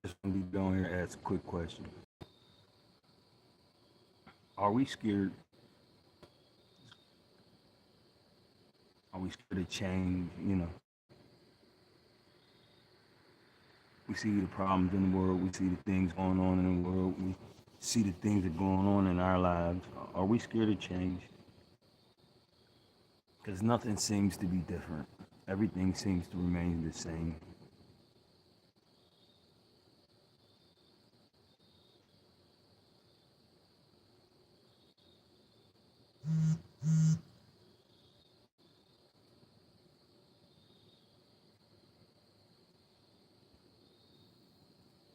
just want to be going here and ask a quick question. Are we scared? Are we scared of change? We see the problems in the world. We see the things going on in the world. We see the things that are going on in our lives. Are we scared of change? Because nothing seems to be different. Everything seems to remain the same.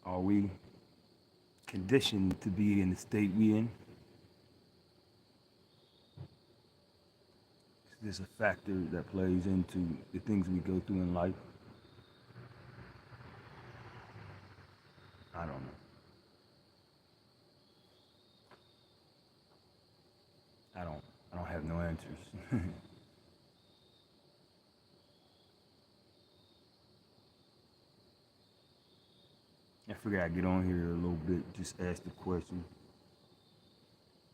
Are we conditioned to be in the state we in? Is this a factor that plays into the things we go through in life? I don't know. I don't. I don't have no answers. I figured I'd get on here a little bit, just ask the question,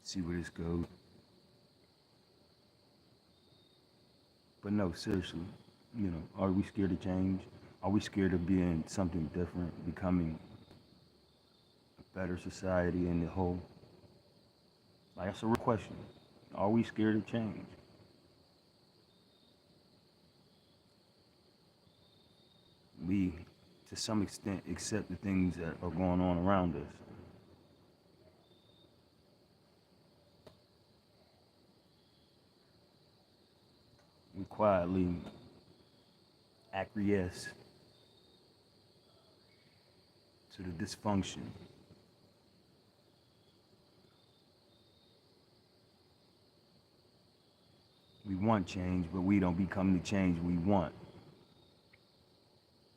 see where this goes. But no, seriously, are we scared of change? Are we scared of being something different, becoming a better society in the whole? Like, that's a real question. Are we scared of change? We, to some extent, accept the things that are going on around us. We quietly acquiesce to the dysfunction. We want change, but we don't become the change we want.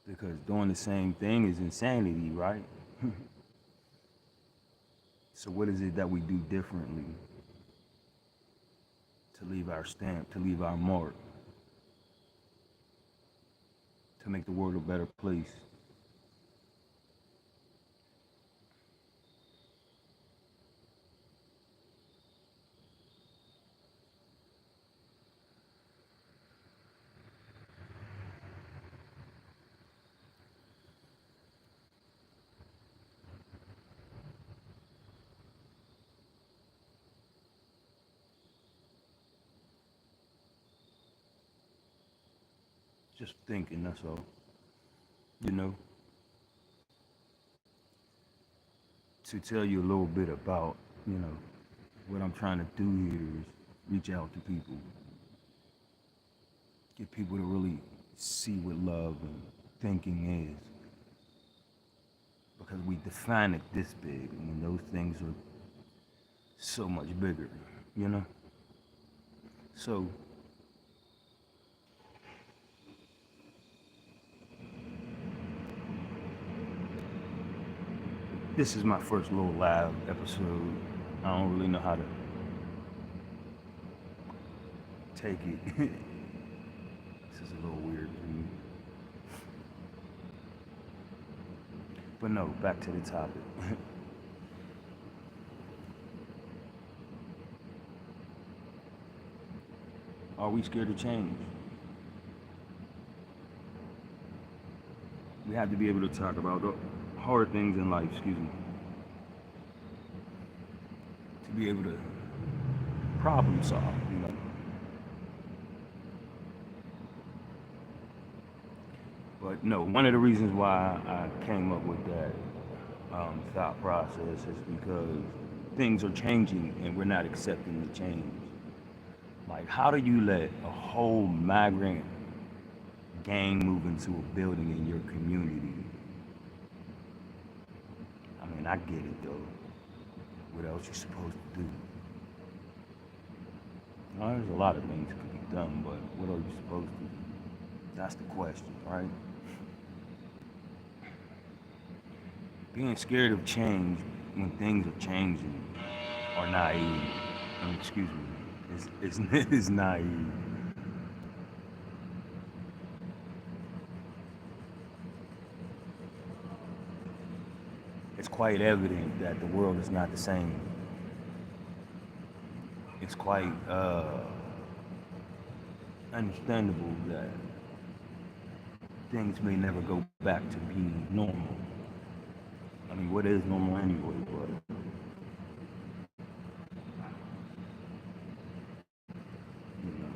Because doing the same thing is insanity, right? So what is it that we do differently to leave our stamp, to leave our mark, to make the world a better place? Just thinking, that's all. You know, to tell you a little bit about, you know, what I'm trying to do here is reach out to people, get people to really see what love and thinking is. Because we define it this big, and those things are so much bigger, you know? So, this is my first little live episode. I don't really know how to take it. This is a little weird for me. But no, back to the topic. Are we scared of change? We have to be able to talk about the hard things in life, excuse me, to be able to problem solve, you know. But no, one of the reasons why I came up with that thought process is because things are changing and we're not accepting the change. Like, how do you let a whole migrant gang move into a building in your community? I mean, I get it though. What else you supposed to do? Well, there's a lot of things that could be done, but what are you supposed to do? That's the question, right? Being scared of change when things are changing are naive. I mean, excuse me, it's naive. it's quite evident that the world is not the same. It's quite understandable that things may never go back to being normal. I mean, what is normal anyway? But you know,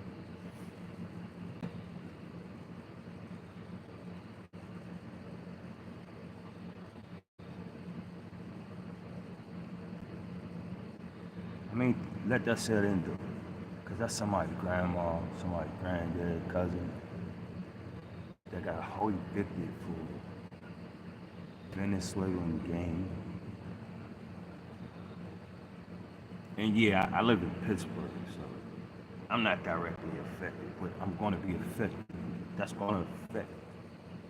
I mean, let that set in though, because that's somebody's grandma, somebody's granddad, cousin that got wholly evicted for Venezuelan gang. And yeah, I live in Pittsburgh, so I'm not directly affected, but I'm going to be affected. That's going to affect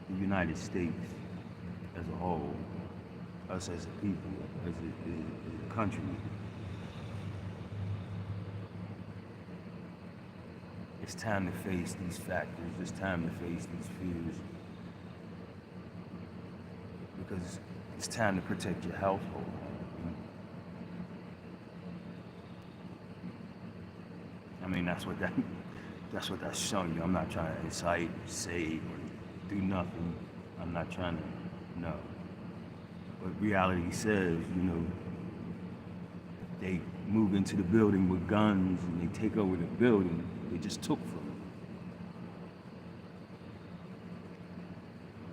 the United States as a whole, us as a people, as a country. It's time to face these factors. It's time to face these fears because it's time to protect your household. I mean, that's what that's showing you. I'm not trying to incite, save, or do nothing. I'm not trying to, no. But reality says, they move into the building with guns and they take over the building they just took from you.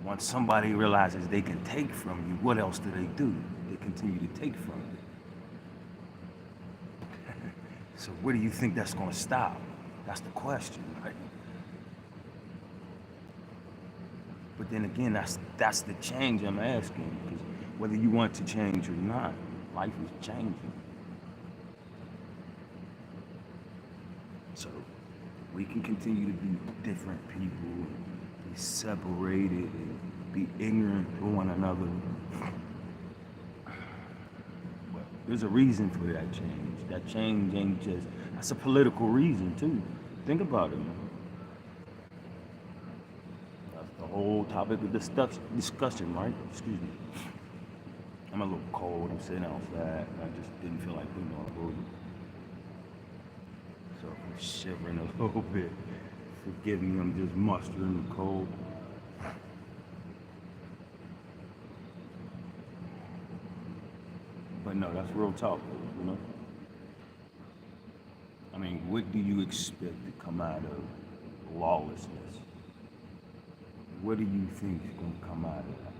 Once somebody realizes they can take from you, what else do? They continue to take from you. So where do you think that's going to stop? That's the question, right? But then again, that's the change I'm asking. Because whether you want to change or not, life is changing. So we can continue to be different people, be separated, and be ignorant to one another. But there's a reason for that change. That change ain't just, that's a political reason too. Think about it, man. That's the whole topic of discussion, right? Excuse me. I'm a little cold. I'm sitting outside. And I just didn't feel like putting on a hoodie. So if I'm shivering a little bit, forgive me. I'm just mustering the cold. But no, that's real talk, you know? I mean, what do you expect to come out of lawlessness? What do you think is going to come out of that?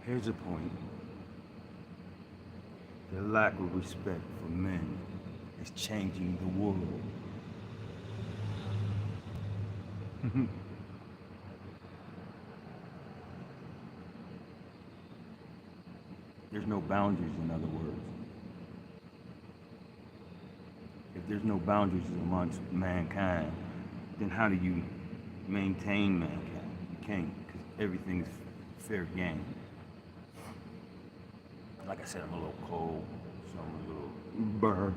Here's a point. The lack of respect for men is changing the world. There's no boundaries, in other words. If there's no boundaries amongst mankind, then how do you maintain mankind? You can't, because everything's fair game. Like I said, I'm a little cold, so I'm a little burr.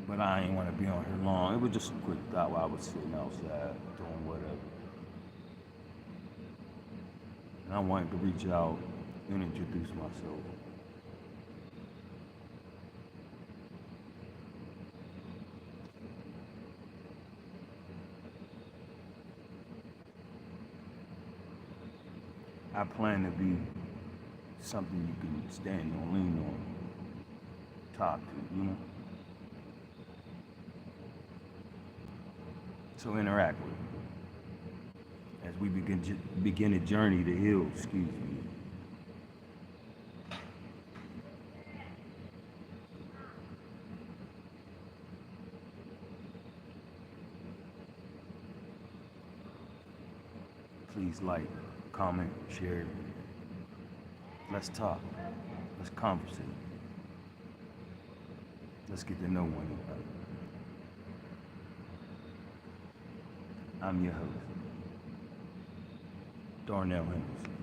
But I ain't want to be on here long. It was just a quick thought while I was sitting outside doing whatever. And I wanted to reach out and introduce myself. I plan to be something you can stand on, lean on, talk to. So interact with it as we begin a journey to heal, excuse me. Please like, comment, share. Let's talk. Let's conversate. Let's get to know one another. I'm your host, Darnell Henderson.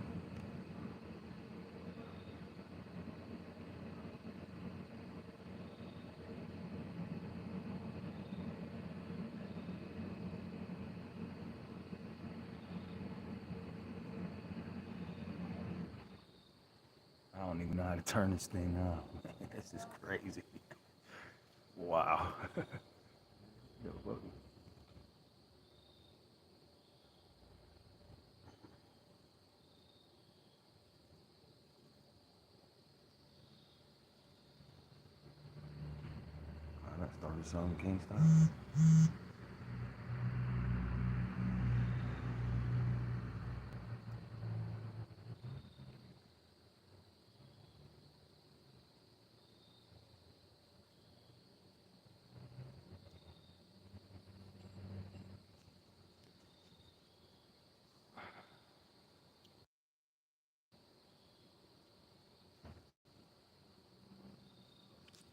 even know how to turn this thing on. This is crazy. Wow. Yo, that started something, can't stop.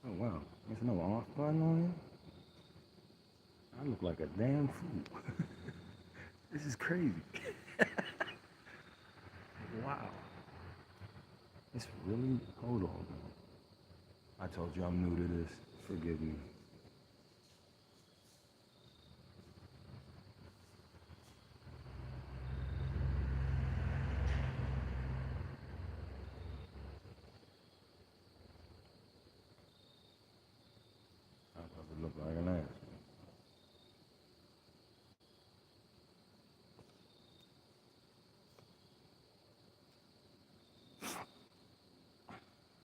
Oh wow, there's no off button on here. I look like a damn fool. This is crazy. Wow. It's really. Hold on. I told you I'm new to this. Forgive me. I probably look like an ass.